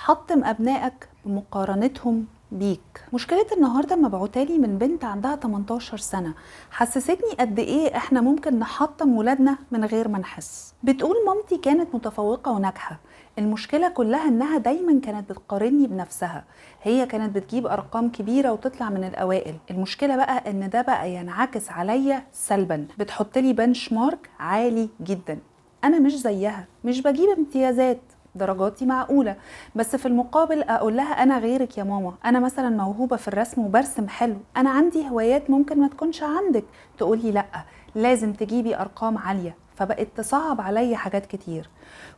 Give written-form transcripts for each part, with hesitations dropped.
حطم أبنائك بمقارنتهم بيك. مشكلة النهاردة مبعوتالي من بنت عندها 18 سنة حسستني قد ايه احنا ممكن نحطم ولادنا من غير ما نحس. بتقول مامتي كانت متفوقة وناجحة، المشكلة كلها انها دايما كانت بتقارني بنفسها. هي كانت بتجيب ارقام كبيرة وتطلع من الاوائل، المشكلة بقى ان ده بقى ينعكس عليا سلبا، بتحطلي بنش مارك عالي جدا. انا مش زيها، مش بجيب امتيازات، درجاتي معقولة، بس في المقابل اقول لها انا غيرك يا ماما، انا مثلا موهوبة في الرسم وبرسم حلو، انا عندي هوايات ممكن ما تكونش عندك، تقولي لا لازم تجيبي ارقام عالية، فبقت تصعب عليا حاجات كتير.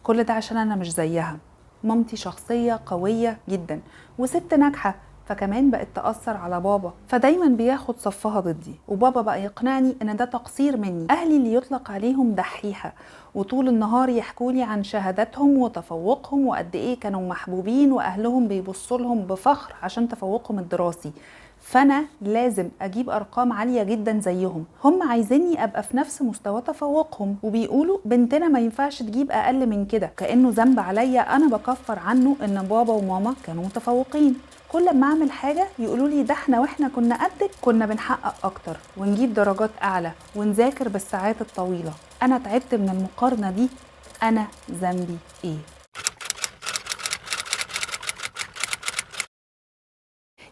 كل ده عشان انا مش زيها. مامتي شخصية قوية جدا وست ناجحة، فكمان بقت تأثر على بابا، فدايما بياخد صفها ضدي، وبابا بقى يقنعني ان ده تقصير مني. اهلي اللي يطلق عليهم دحيحة وطول النهار يحكولي عن شهاداتهم وتفوقهم وقد ايه كانوا محبوبين واهلهم بيبصوا لهم بفخر عشان تفوقهم الدراسي، فانا لازم اجيب ارقام عاليه جدا زيهم. هم عايزيني ابقى في نفس مستوى تفوقهم، وبيقولوا بنتنا ما ينفعش تجيب اقل من كده، كانه ذنب عليا انا بكفر عنه ان بابا وماما كانوا متفوقين. كل ما اعمل حاجه يقولوا لي ده احنا واحنا كنا قدك كنا بنحقق اكتر ونجيب درجات اعلى ونذاكر بالساعات الطويله. انا تعبت من المقارنه دي، انا ذنبي ايه؟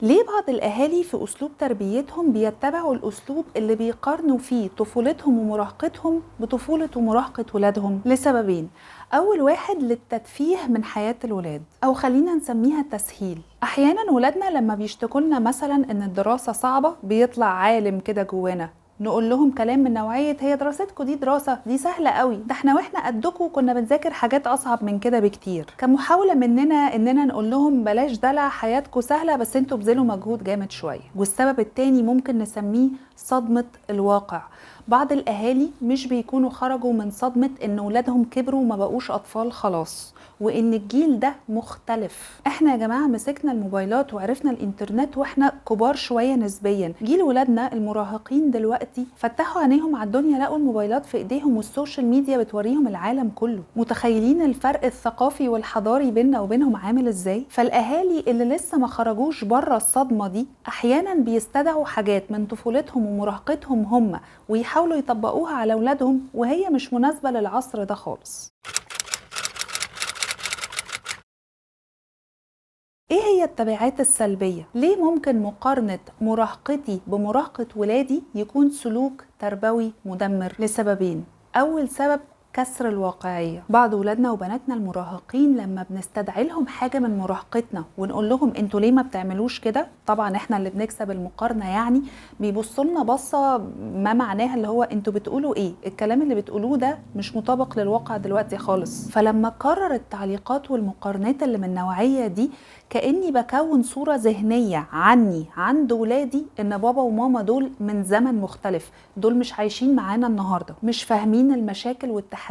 ليه بعض الأهالي في أسلوب تربيتهم بيتبعوا الأسلوب اللي بيقارنوا فيه طفولتهم ومراهقتهم بطفولة ومراهقة ولادهم؟ لسببين. أول واحد للتدفيه من حياة الولاد، أو خلينا نسميها تسهيل. أحيانا ولادنا لما بيشتكولنا مثلا إن الدراسة صعبة بيطلع عالم كده جوانا، نقول لهم كلام من نوعية هي دراستكم دي دراسة دي سهلة قوي، ده احنا واحنا قدكم كنا بنذاكر حاجات أصعب من كده بكتير، كمحاولة مننا إننا نقول لهم بلاش دلع، حياتكم سهلة بس انتوا بذلوا مجهود جامد شوية. والسبب التاني ممكن نسميه صدمة الواقع. بعض الأهالي مش بيكونوا خرجوا من صدمة إن ولادهم كبروا وما بقوش أطفال خلاص، وإن الجيل ده مختلف. احنا يا جماعة مسكنا الموبايلات وعرفنا الإنترنت واحنا كبار شوية نسبيا، جيل ولادنا المراهقين دلوقتي فتحوا عينيهم على الدنيا، لقوا الموبايلات في إيديهم والسوشيال ميديا بتوريهم العالم كله. متخيلين الفرق الثقافي والحضاري بيننا وبينهم عامل إزاي؟ فالأهالي اللي لسه ما خرجوش بره الصدمة دي أحيانا بيستدعوا حاجات من طفولتهم ومراهقتهم هم ويحاولوا يطبقوها على أولادهم، وهي مش مناسبة للعصر ده خالص. ايه هي التبعات السلبية؟ ليه ممكن مقارنة مراهقتي بمراهقة ولادي يكون سلوك تربوي مدمر؟ لسببين. اول سبب كسر الواقعية. بعض ولادنا وبناتنا المراهقين لما بنستدعي لهم حاجة من مراهقتنا ونقول لهم انتوا ليه ما بتعملوش كده، طبعا احنا اللي بنكسب المقارنة، يعني بيبصوا لنا بصة ما معناها اللي هو انتوا بتقولوا ايه، الكلام اللي بتقولوه ده مش مطابق للواقع دلوقتي خالص. فلما كرر التعليقات والمقارنات اللي من النوعية دي كأني بكون صورة ذهنية عني عند ولادي ان بابا وماما دول من زمن مختلف، دول مش عايشين معانا النهاردة، مش فاهمين المشاكل والتحديات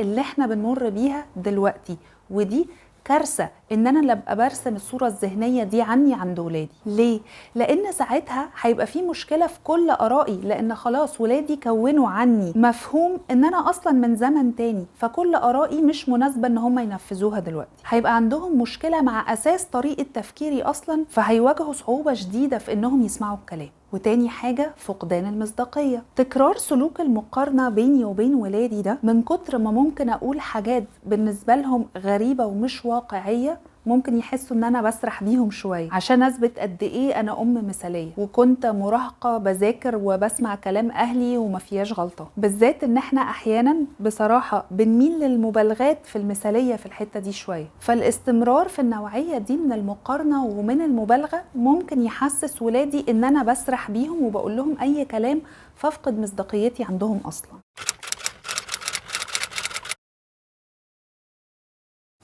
اللي احنا بنمر بيها دلوقتي. ودي كارثة ان انا اللي ابقى برسم الصورة الذهنية دي عني عند ولادي. ليه؟ لان ساعتها هيبقى في مشكلة في كل ارائي، لان خلاص ولادي كونوا عني مفهوم ان انا اصلا من زمن تاني، فكل ارائي مش مناسبة ان هم ينفذوها دلوقتي. هيبقى عندهم مشكلة مع اساس طريقة تفكيري اصلا، فهيواجهوا صعوبة شديدة في انهم يسمعوا الكلام. وتاني حاجة فقدان المصداقية. تكرار سلوك المقارنة بيني وبين ولادي ده من كتر ما ممكن أقول حاجات بالنسبة لهم غريبة ومش واقعية، ممكن يحسوا ان انا بسرح بيهم شوية عشان اثبت قد ايه انا ام مثالية وكنت مراهقة بذاكر وبسمع كلام اهلي وما فيهاش غلطة. بالذات ان احنا احيانا بصراحة بنميل للمبالغات في المثالية في الحتة دي شوية، فالاستمرار في النوعية دي من المقارنة ومن المبالغة ممكن يحسس ولادي ان انا بسرح بيهم وبقول لهم اي كلام، فافقد مصداقيتي عندهم اصلا.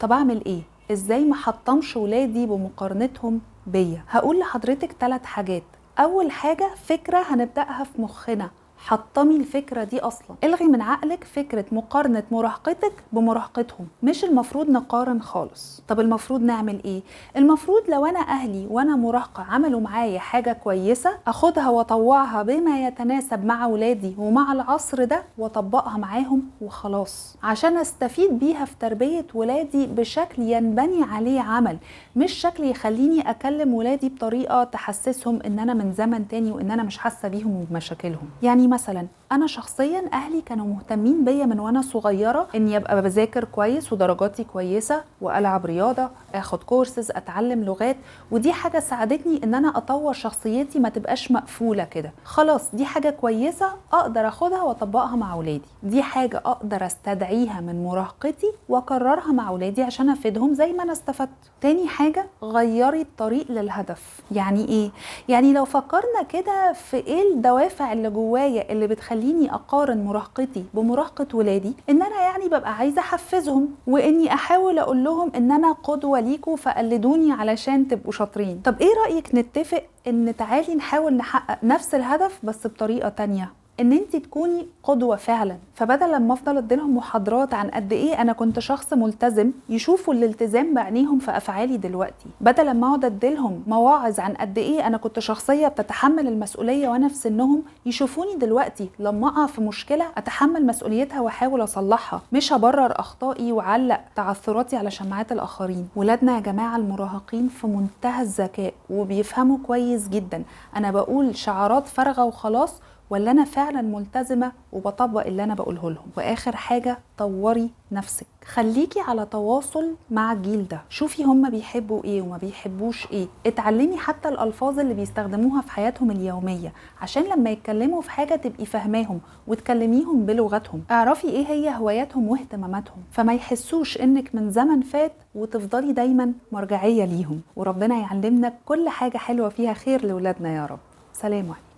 طب اعمل ايه؟ ازاي ما حطمش ولادي بمقارنتهم بيا؟ هقول لحضرتك 3 حاجات. اول حاجة فكرة هنبدأها في مخنا، حطمي الفكرة دي اصلا، الغي من عقلك فكرة مقارنة مراهقتك بمراهقتهم. مش المفروض نقارن خالص. طب المفروض نعمل ايه؟ المفروض لو انا اهلي وانا مراهقة عملوا معايا حاجة كويسة، اخدها واطوعها بما يتناسب مع ولادي ومع العصر ده واطبقها معاهم وخلاص، عشان استفيد بيها في تربية ولادي بشكل ينبني عليه عمل، مش شكل يخليني اكلم ولادي بطريقة تحسسهم ان انا من زمن تاني وان انا مش حاسة بيهم وبمشاكلهم. يعني مثلا انا شخصيا اهلي كانوا مهتمين بيا من وانا صغيرة اني ابقى بذاكر كويس ودرجاتي كويسة والعب رياضة، اخد كورسز، اتعلم لغات، ودي حاجة ساعدتني ان انا اطور شخصيتي ما تبقاش مقفولة كده. خلاص دي حاجة كويسة اقدر اخدها واطبقها مع ولادي، دي حاجة اقدر استدعيها من مراهقتي واكررها مع ولادي عشان افيدهم زي ما انا استفدت. تاني حاجة، غيري الطريق للهدف. يعني ايه؟ يعني لو فكرنا كده في ايه الدوافع اللي جوايا اللي بتخليني اقارن مراهقتي بمراهقة ولادي، ان انا يعني ببقى عايزة احفزهم واني احاول اقول لهم ان انا قدوة ليكوا فقلدوني علشان تبقوا شاطرين. طب ايه رأيك نتفق ان تعالي نحاول نحقق نفس الهدف بس بطريقة تانية، ان انت تكوني قدوة فعلا. فبدل لما افضل اديلهم محاضرات عن قد ايه انا كنت شخص ملتزم، يشوفوا الالتزام بعينيهم في افعالي دلوقتي. بدل لما اقعد اديلهم مواعظ عن قد ايه انا كنت شخصية بتتحمل المسؤولية وانا في سنهم، يشوفوني دلوقتي لما اقع في مشكلة اتحمل مسؤوليتها واحاول اصلحها، مش ابرر اخطائي وعلق تعثراتي على شماعات الاخرين. ولادنا يا جماعة المراهقين في منتهى الذكاء وبيفهموا كويس جدا انا بقول شعارات فارغة وخلاص ولا انا فعلا ملتزمه وبطبق اللي انا بقوله لهم. واخر حاجه، طوري نفسك، خليكي على تواصل مع الجيل ده، شوفي هم بيحبوا ايه وما بيحبوش ايه، اتعلمي حتى الالفاظ اللي بيستخدموها في حياتهم اليوميه عشان لما يتكلموا في حاجه تبقي فاهماهم وتكلميهم بلغتهم. اعرفي ايه هي هواياتهم واهتماماتهم فما يحسوش انك من زمن فات وتفضلي دايما مرجعيه ليهم. وربنا يعلمنا كل حاجه حلوه فيها خير لولادنا يا رب. سلام عليكم.